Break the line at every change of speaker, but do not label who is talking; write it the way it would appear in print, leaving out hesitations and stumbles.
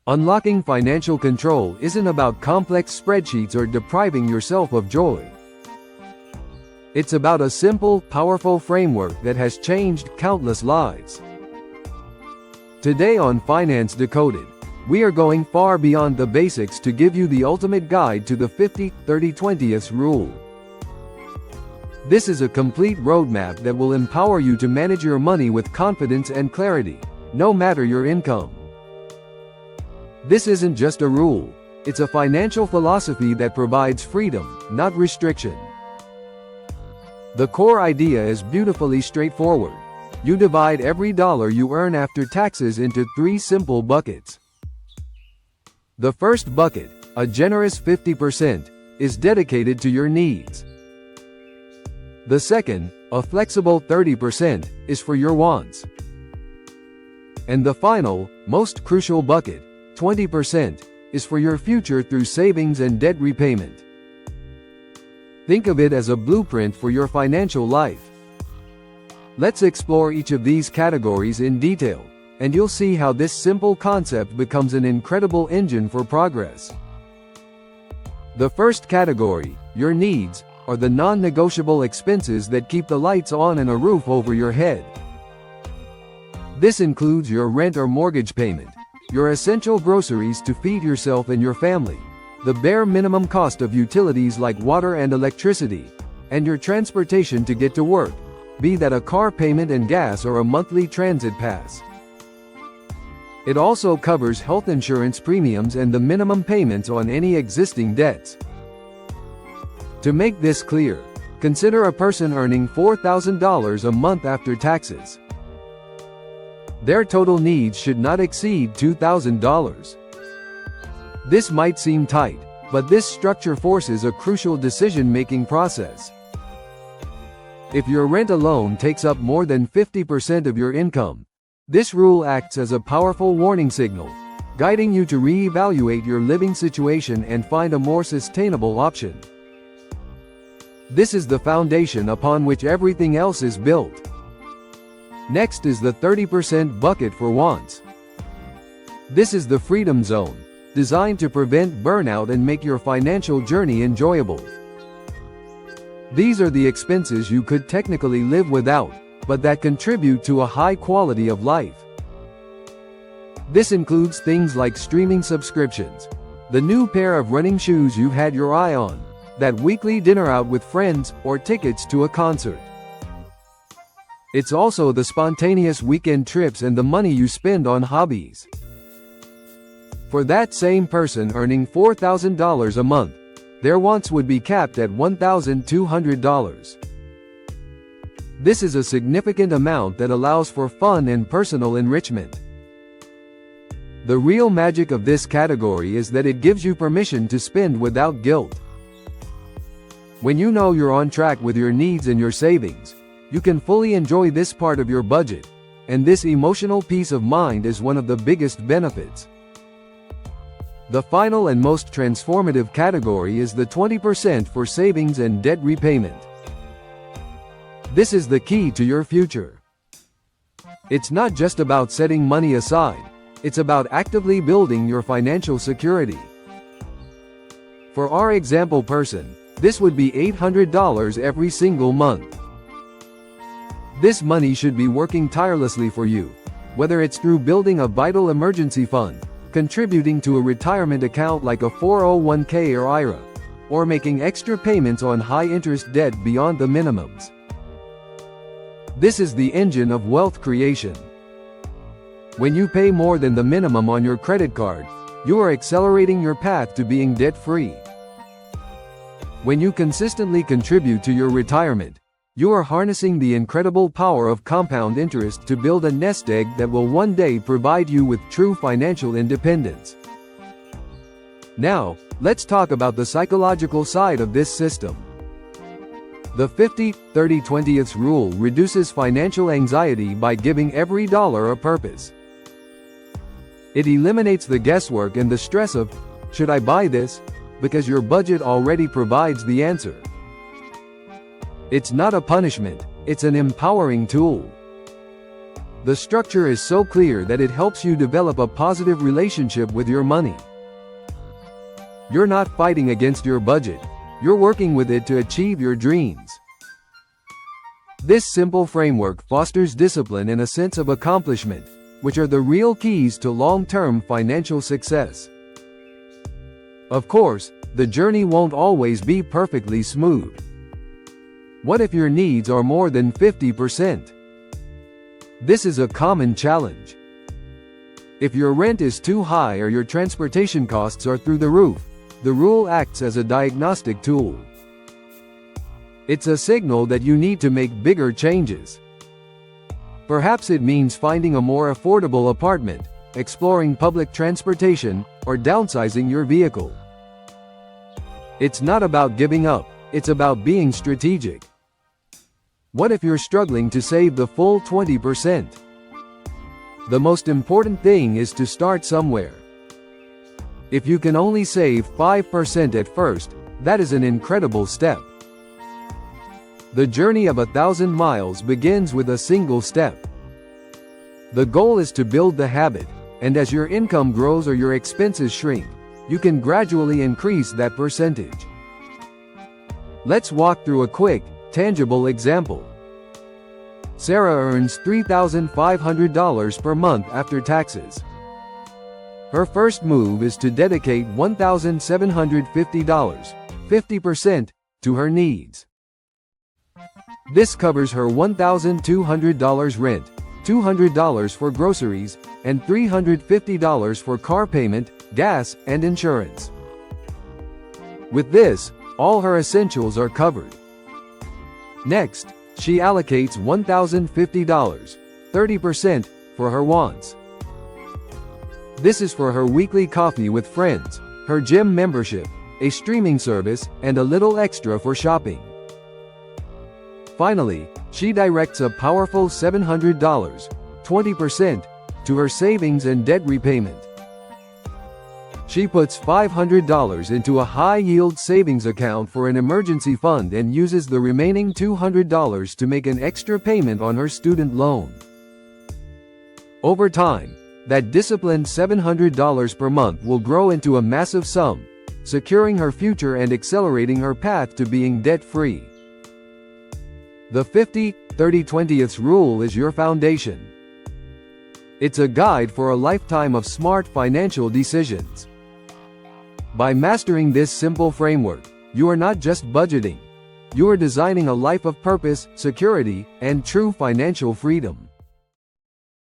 Unlocking financial control isn't about complex spreadsheets or depriving yourself of joy. It's about a simple, powerful framework that has changed countless lives. Today on Finance Decoded, we are going far beyond the basics to give you the ultimate guide to the 50-30-20th rule. This is a complete roadmap that will empower you to manage your money with confidence and clarity, no matter your income. This isn't just a rule, it's a financial philosophy that provides freedom, not restriction. The core idea is beautifully straightforward. You divide every dollar you earn after taxes into 3 simple buckets. The first bucket, a generous 50%, is dedicated to your needs. The second, a flexible 30%, is for your wants. And the final, most crucial bucket, 20%, is for your future through savings and debt repayment. Think of it as a blueprint for your financial life. Let's explore each of these categories in detail, and you'll see how this simple concept becomes an incredible engine for progress. The first category, your needs, are the non-negotiable expenses that keep the lights on and a roof over your head. This includes your rent or mortgage payment, your essential groceries to feed yourself and your family, the bare minimum cost of utilities like water and electricity, and your transportation to get to work, be that a car payment and gas or a monthly transit pass. It also covers health insurance premiums and the minimum payments on any existing debts. To make this clear, consider a person earning $4,000 a month after taxes. Their total needs should not exceed $2,000. This might seem tight, but this structure forces a crucial decision-making process. If your rent alone takes up more than 50% of your income, this rule acts as a powerful warning signal, guiding you to reevaluate your living situation and find a more sustainable option. This is the foundation upon which everything else is built. Next is the 30% bucket for wants. This is the freedom zone, designed to prevent burnout and make your financial journey enjoyable. These are the expenses you could technically live without, but that contribute to a high quality of life. This includes things like streaming subscriptions, the new pair of running shoes you've had your eye on, that weekly dinner out with friends, or tickets to a concert. It's also the spontaneous weekend trips and the money you spend on hobbies. For that same person earning $4,000 a month, their wants would be capped at $1,200. This is a significant amount that allows for fun and personal enrichment. The real magic of this category is that it gives you permission to spend without guilt. When you know you're on track with your needs and your savings, you can fully enjoy this part of your budget, and this emotional peace of mind is one of the biggest benefits. The final and most transformative category is the 20% for savings and debt repayment. This is the key to your future. It's not just about setting money aside, it's about actively building your financial security. For our example person, this would be $800 every single month. This money should be working tirelessly for you, whether it's through building a vital emergency fund, contributing to a retirement account like a 401k or IRA, or making extra payments on high-interest debt beyond the minimums. This is the engine of wealth creation. When you pay more than the minimum on your credit card, you are accelerating your path to being debt-free. When you consistently contribute to your retirement, you are harnessing the incredible power of compound interest to build a nest egg that will one day provide you with true financial independence. Now, let's talk about the psychological side of this system. The 50-30-20th rule reduces financial anxiety by giving every dollar a purpose. It eliminates the guesswork and the stress of, should I buy this? Because your budget already provides the answer. It's not a punishment, it's an empowering tool. The structure is so clear that it helps you develop a positive relationship with your money. You're not fighting against your budget, you're working with it to achieve your dreams. This simple framework fosters discipline and a sense of accomplishment, which are the real keys to long-term financial success. Of course, the journey won't always be perfectly smooth. What if your needs are more than 50%? This is a common challenge. If your rent is too high or your transportation costs are through the roof, the rule acts as a diagnostic tool. It's a signal that you need to make bigger changes. Perhaps it means finding a more affordable apartment, exploring public transportation, or downsizing your vehicle. It's not about giving up, it's about being strategic. What if you're struggling to save the full 20%? The most important thing is to start somewhere. If you can only save 5% at first, that is an incredible step. The journey of 1,000 miles begins with a single step. The goal is to build the habit, and as your income grows or your expenses shrink, you can gradually increase that percentage. Let's walk through a quick, tangible example. Sarah earns $3,500 per month after taxes. Her first move is to dedicate $1,750, 50%, to her needs. This covers her $1,200 rent, $200 for groceries, and $350 for car payment, gas, and insurance. With this, all her essentials are covered. Next, she allocates $1,050, 30%, for her wants. This is for her weekly coffee with friends, her gym membership, a streaming service, and a little extra for shopping. Finally, she directs a powerful $700, 20%, to her savings and debt repayment. She puts $500 into a high-yield savings account for an emergency fund and uses the remaining $200 to make an extra payment on her student loan. Over time, that disciplined $700 per month will grow into a massive sum, securing her future and accelerating her path to being debt-free. The 50-30-20 rule is your foundation. It's a guide for a lifetime of smart financial decisions. By mastering this simple framework, you are not just budgeting. You are designing a life of purpose, security, and true financial freedom.